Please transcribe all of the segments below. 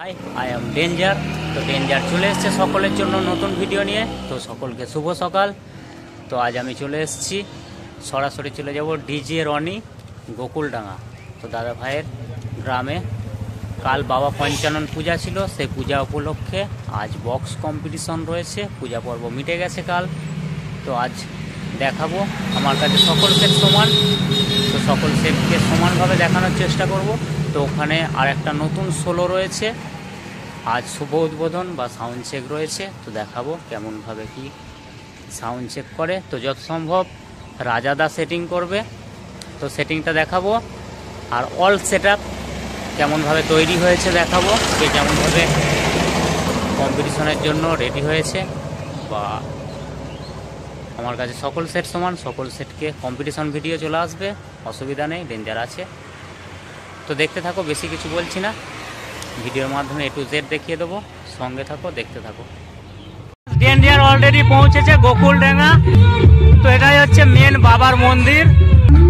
High, I am danger. তো danger চলে এসছে সকলের জন্য নতুন ভিডিও নিয়ে। তো সকলকে শুভ সকাল। তো আজ আমি চলে এসেছি, সরাসরি চলে যাব ডিজে রনি গোকুলডাঙ্গা। তো দাদা ভাইয়ের গ্রামে কাল বাবা পঞ্চানন পূজা ছিল, সেই পূজা উপলক্ষে আজ বক্স কম্পিটিশন রয়েছে। পূজা পর্ব মিটে গেছে কাল। তো আজ দেখাবো, আমার কাছে সকল সেট সমান, তো সকল সেটকে সমানভাবে দেখানোর চেষ্টা করব। তো ওখানে আর একটা নতুন সোলো রয়েছে, আজ শুভ উদ্বোধন বা সাউন্ড চেক রয়েছে। তো দেখাবো কেমনভাবে কি সাউন্ড চেক করে। তো যত সম্ভব রাজাদা সেটিং করবে, তো সেটিংটা দেখাবো। আর অল সেট আপ কেমনভাবে তৈরি হয়েছে দেখাবো, কে কেমনভাবে কম্পিটিশনের জন্য রেডি হয়েছে। বা আমার কাছে সকল সেট সমান, সকল সেটকে কম্পিটিশন ভিডিও চলে আসবে, অসুবিধা নেই, ডেঞ্জার আছে। তো দেখতে থাকো, বেশি কিছু বলছি না, ভিডিওর মাধ্যমে A to Z দেখিয়ে দেবো। সঙ্গে থাকো, দেখতে থাকো। ডেঞ্জার অলরেডি পৌঁছেছে গোকুলডাঙ্গা। তো এটাই হচ্ছে মেন বাবার মন্দির।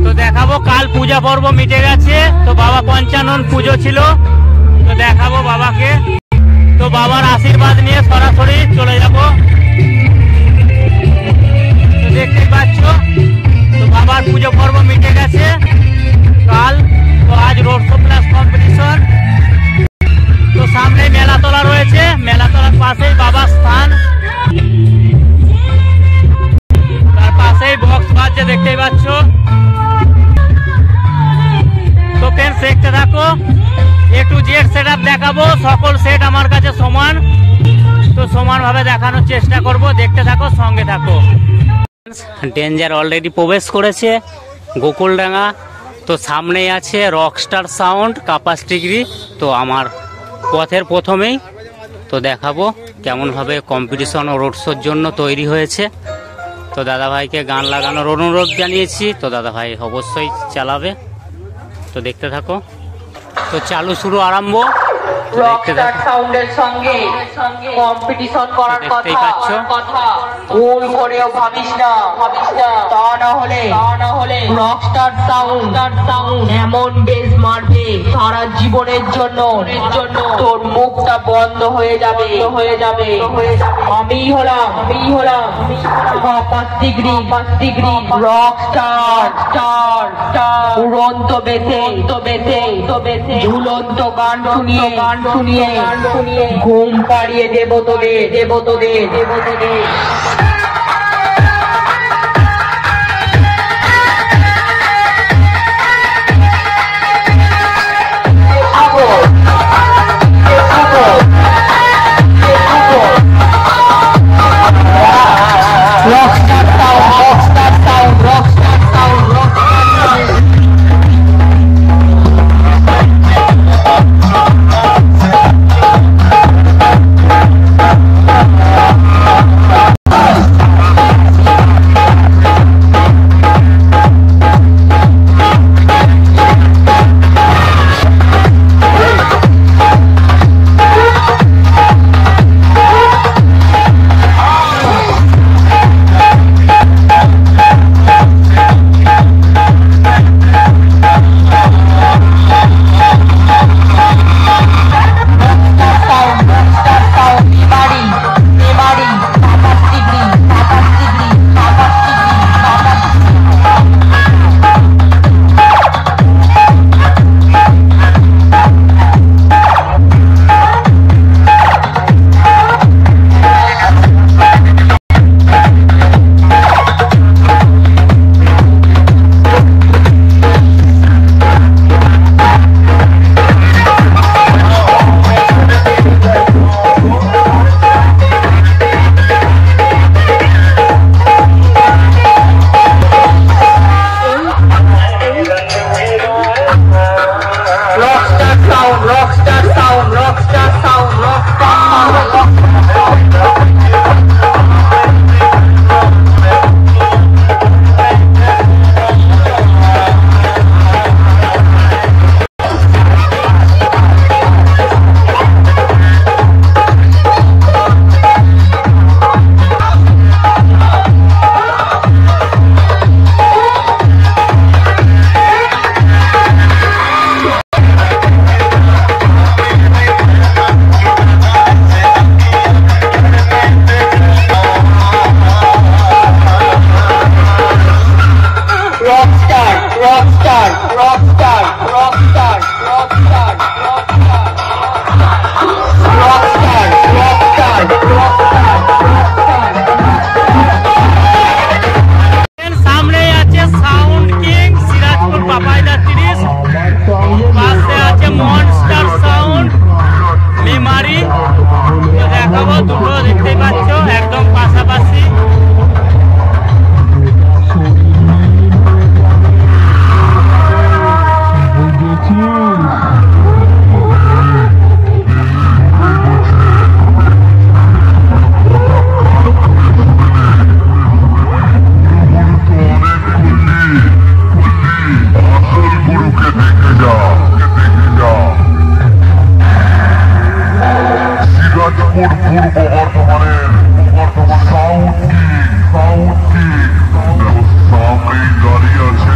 তো দেখাবো, কাল পূজা পর্ব মিটে গেছে, তো বাবা পঞ্চানন পুজো ছিল। তো দেখাবো বাবাকে, তো বাবার আশীর্বাদ নিয়ে সরাসরি চলে যাব। তো দেখতেই পাচ্ছ, তো বাবার পুজো পর্ব মিটে গেছে কাল। তো আজ রোড শো প্লাস কম্পিটিশন। তো সামনে মেলাতলা রয়েছে, মেলাতলার পাশেই বাবার স্থান, তার পাশেই বক্স বাজছে, দেখতেই পাচ্ছ। তো ফ্রেন্ডস দেখতে থাকো, A to Z set up দেখাবো। সকল সেট আমার কাছে সমান, তো সমানভাবে দেখানোর চেষ্টা করব। দেখতে থাকো, সঙ্গে থাকো। ডেঞ্জার অলরেডি প্রবেশ করেছে গোকুলডাঙ্গা। তো সামনেই আছে রকস্টার সাউন্ড কাপাসিটিগিরি। তো আমার পথের প্রথমেই তো দেখাবো কেমনভাবে কম্পিটিশন ও রোড শোর জন্য তৈরি হয়েছে। তো দাদাভাইকে গান লাগানোর অনুরোধ জানিয়েছি, তো দাদাভাই অবশ্যই চালাবে। তো দেখতে থাকো, তো চালু শুরু আরম্ভ। রকস্টার সাউন্ডের সঙ্গে কম্পিটিশন করার কথা ভুল করেও ভাবিস না, তা না হলে রকস্টার সাউন্ড এমন বেজ মারবে সারা জীবনের জন্য তোর মুখটা বন্ধ হয়ে যাবে। আমি হলাম ডিগ্রি রকস্টার উড়ন্ত বেতে ঝুলন্ত গান শুনিয়ে ঘুম পাড়িয়ে দেব তোদের। দিনাজপুর পূর্ব বর্ধমানের সাউন্ডটি সামনেই দাঁড়িয়ে আছে।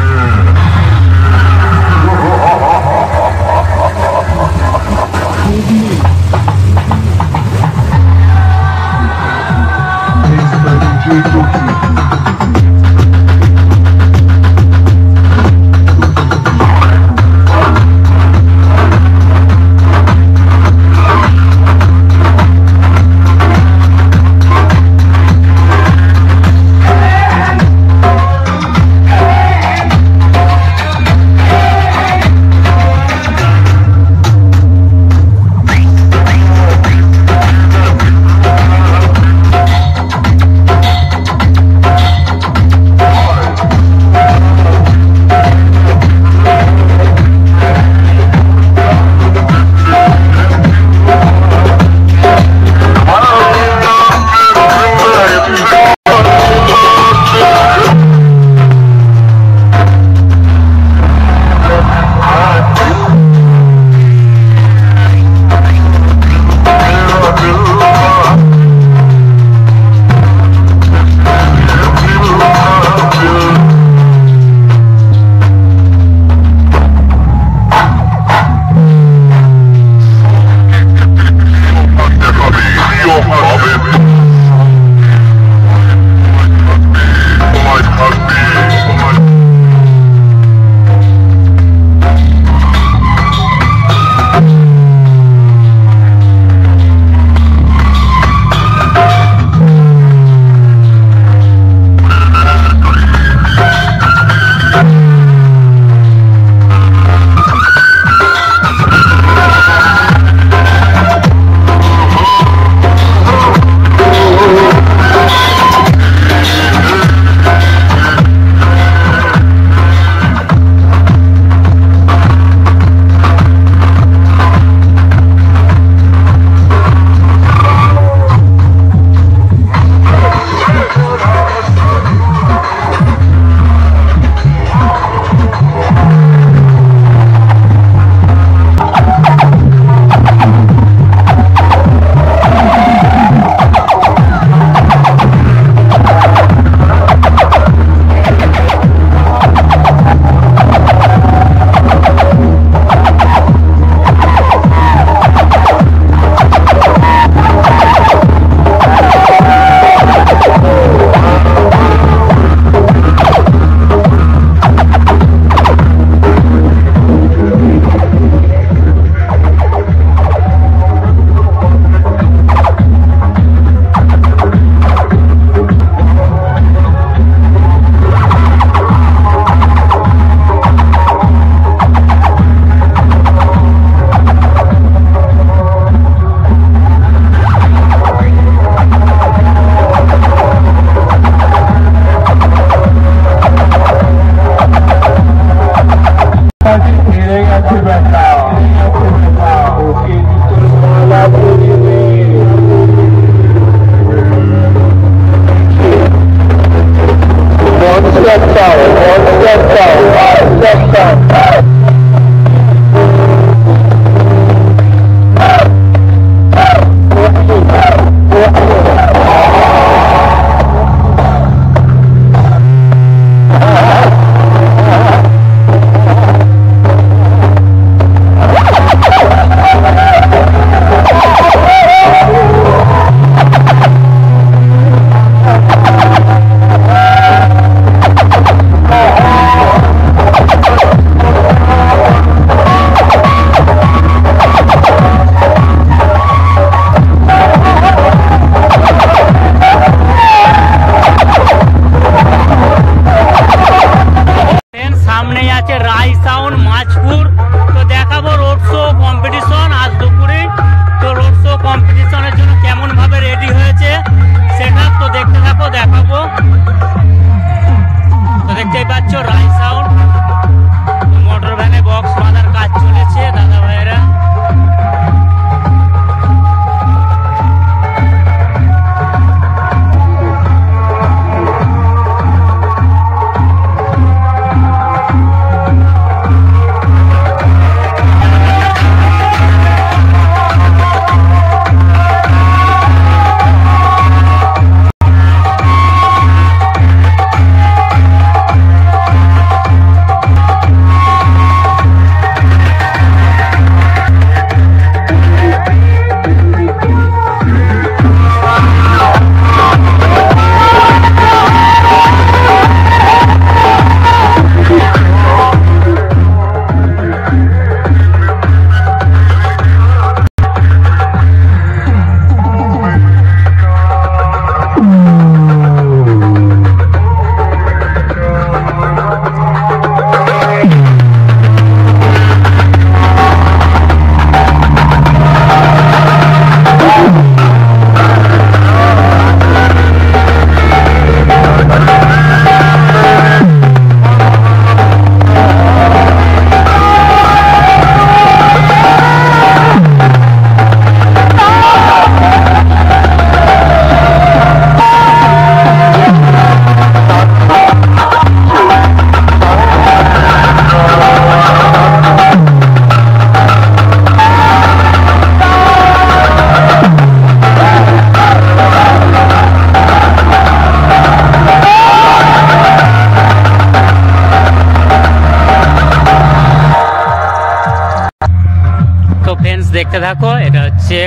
দেখতে থাকো। এটা হচ্ছে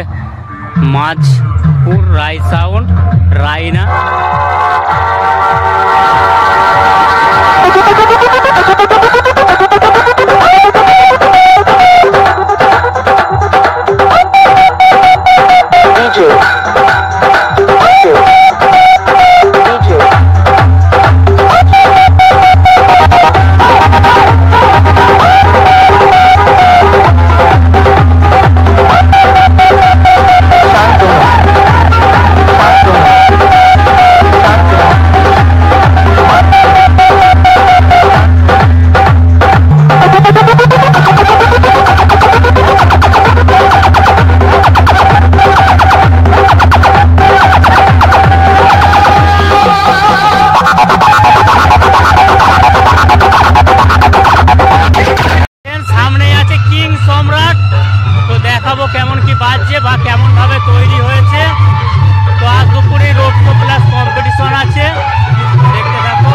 মাঝপুর রাই সাউন্ড রাইনা। কেমন কি বাজছে বা কেমন ভাবে তৈরি হয়েছে। তো আজ দুপুরে রোড শো প্লাস কম্পিটিশন আছে, দেখতে থাকো।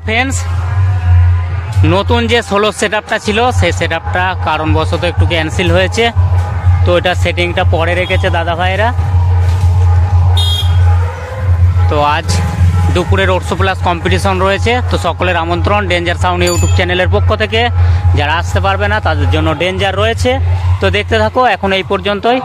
ফ্রেন্ডস, নতুন যে সোলো সেটআপটা ছিল সেই সেটআপটা কারণবশত একটু ক্যান্সেল হয়েছে, তো এটা সেটিংটা পরে রেখেছে দাদা ভাইয়েরা। তো আজ দুপুরে রোড শো প্লাস কম্পিটিশন রয়েছে, তো সকলের আমন্ত্রণ ডেঞ্জার সাউন্ড ইউটিউব চ্যানেলের পক্ষ থেকে। যারা আসতে পারবে না তাদের জন্য ডেঞ্জার রয়েছে। তো দেখতে থাকো, এখন এই পর্যন্তই।